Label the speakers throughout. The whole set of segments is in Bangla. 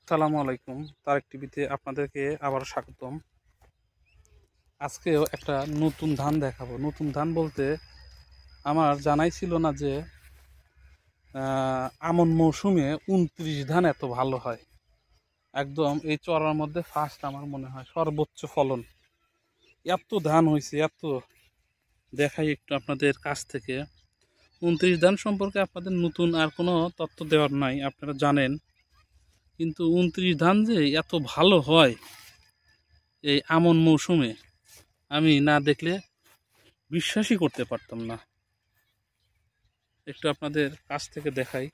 Speaker 1: আসসালামু আলাইকুম। তারেক টিভিতে আপনাদেরকে আবার স্বাগতম। আজকেও একটা নতুন ধান দেখাবো। নতুন ধান বলতে আমার জানাই ছিল না যে আমন মৌসুমে ২৯ ধান এত ভালো হয়। একদম এই চড়ার মধ্যে ফার্স্ট আমার মনে হয় সর্বোচ্চ ফলন। এত ধান হয়েছে, এত দেখাই একটু আপনাদের কাছ থেকে। ২৯ ধান সম্পর্কে আপনাদের নতুন আর কোনো তথ্য দেওয়ার নাই, আপনারা জানেন। কিন্তু ২৯ ধান যে এত ভালো হয় এই আমন মৌসুমে, আমি না দেখলে বিশ্বাসই করতে পারতাম না। একটু আপনাদের কাছ থেকে দেখাই।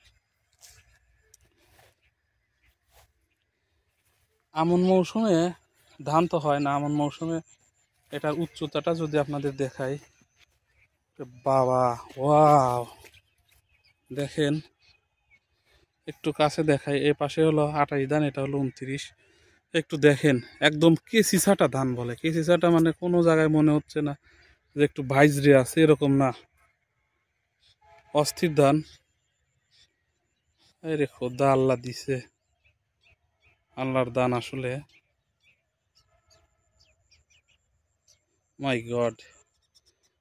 Speaker 1: আমন মৌসুমে ধান তো হয় না, আমন মৌসুমে এটার উচ্চতাটা যদি আপনাদের দেখাই, বাবা ওয়াও, দেখেন একটু কাছে দেখাই। এ পাশে হলো ২৮ ধান, এটা হলো ২৯। একটু দেখেন, একদম কেসি ছাটা ধান বলে। কেসি ছাটা মানে কোনো জায়গায় মনে হচ্ছে না যে একটু ভাইজরে আছে, এরকম না, অস্থির ধান। আরে খোদা, আল্লাহ দিছে, আল্লাহর দান আসলে। মাই গড,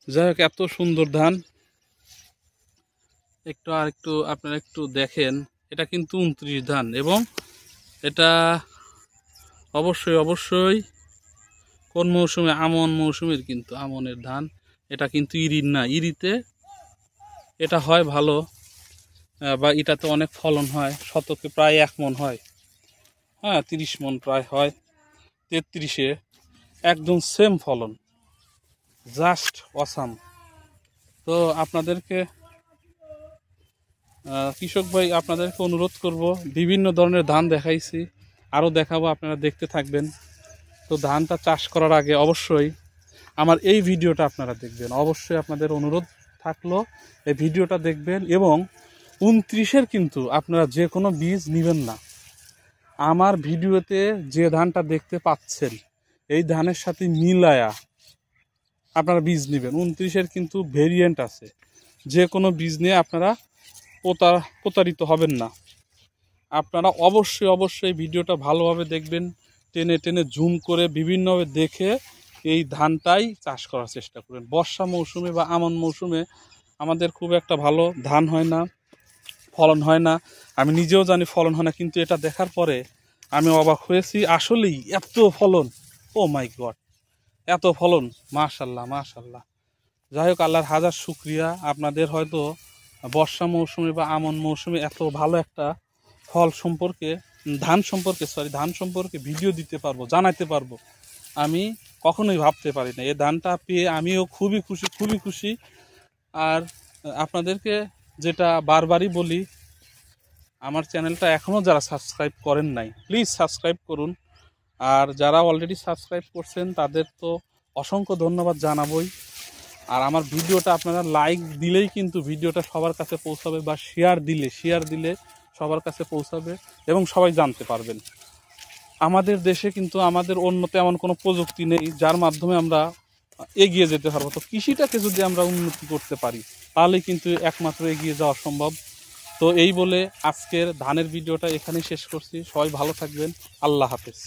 Speaker 1: যাই হোক, এত সুন্দর ধান। একটু আপনারা একটু দেখেন, এটা কিন্তু ২৯ ধান, এবং এটা অবশ্যই কোন মৌসুমে? আমন মৌসুমের, কিন্তু আমনের ধান। এটা কিন্তু ইরির না, ইরিতে এটা হয় ভালো, বা এটাতে অনেক ফলন হয়, শতকে প্রায় ১ মণ হয়। হ্যাঁ, ৩০ মণ প্রায় হয়। ৩৩-এ একদম সেম ফলন, জাস্ট অসাম। তো আপনাদেরকে কৃষক ভাই, আপনাদেরকে অনুরোধ করব, বিভিন্ন ধরনের ধান দেখাইছি, আরও দেখাবো, আপনারা দেখতে থাকবেন। তো ধানটা চাষ করার আগে অবশ্যই আমার এই ভিডিওটা আপনারা দেখবেন। অবশ্যই আপনাদের অনুরোধ থাকলো, এই ভিডিওটা দেখবেন। এবং ২৯-এর কিন্তু আপনারা যে কোনো বীজ নেবেন না। আমার ভিডিওতে যে ধানটা দেখতে পাচ্ছেন, এই ধানের সাথে মিলায়া আপনারা বীজ নেবেন। ২৯-এর কিন্তু ভেরিয়েন্ট আছে, যে কোনো বীজ নিয়ে আপনারা প্রতারিত হবেন না। আপনারা অবশ্যই ভিডিওটা ভালোভাবে দেখবেন, টেনে টেনে জুম করে বিভিন্নভাবে দেখে এই ধানটাই চাষ করার চেষ্টা করবেন। বর্ষা মৌসুমে বা আমন মৌসুমে আমাদের খুব একটা ভালো ধান হয় না, ফলন হয় না। আমি নিজেও জানি ফলন হয় না, কিন্তু এটা দেখার পরে আমি অবাক হয়েছি। আসলেই এত ফলন, ও মাই গড, এত ফলন, মাশাল্লাহ মাশাল্লাহ। যাই হোক, আল্লাহর হাজার শুকরিয়া। আপনাদের হয়তো বর্ষা মৌসুমে বা আমন মৌসুমে এত ভালো একটা ফল সম্পর্কে, ধান সম্পর্কে ভিডিও দিতে পারবো, জানাতে পারবো, আমি কখনোই ভাবতে পারি না। এই ধানটা পেয়ে আমিও খুবই খুশি। আর আপনাদেরকে যেটা বারবারই বলি, আমার চ্যানেলটা এখনও যারা সাবস্ক্রাইব করেন নাই, প্লিজ সাবস্ক্রাইব করুন। আর যারা অলরেডি সাবস্ক্রাইব করছেন তাদের তো অসংখ্য ধন্যবাদ জানাবই। আর আমার ভিডিওটা আপনারা লাইক দিলেই কিন্তু ভিডিওটা সবার কাছে পৌঁছাবে, বা শেয়ার দিলে সবার কাছে পৌঁছাবে, এবং সবাই জানতে পারবেন। আমাদের দেশে কিন্তু আমাদের অন্য তেমন কোনো প্রযুক্তি নেই যার মাধ্যমে আমরা এগিয়ে যেতে পারবো। তো কৃষিটাকে যদি আমরা উন্নতি করতে পারি, তাহলে কিন্তু একমাত্র এগিয়ে যাওয়া সম্ভব। তো এই বলে আজকের ধানের ভিডিওটা এখানেই শেষ করছি। সবাই ভালো থাকবেন, আল্লাহ হাফেজ।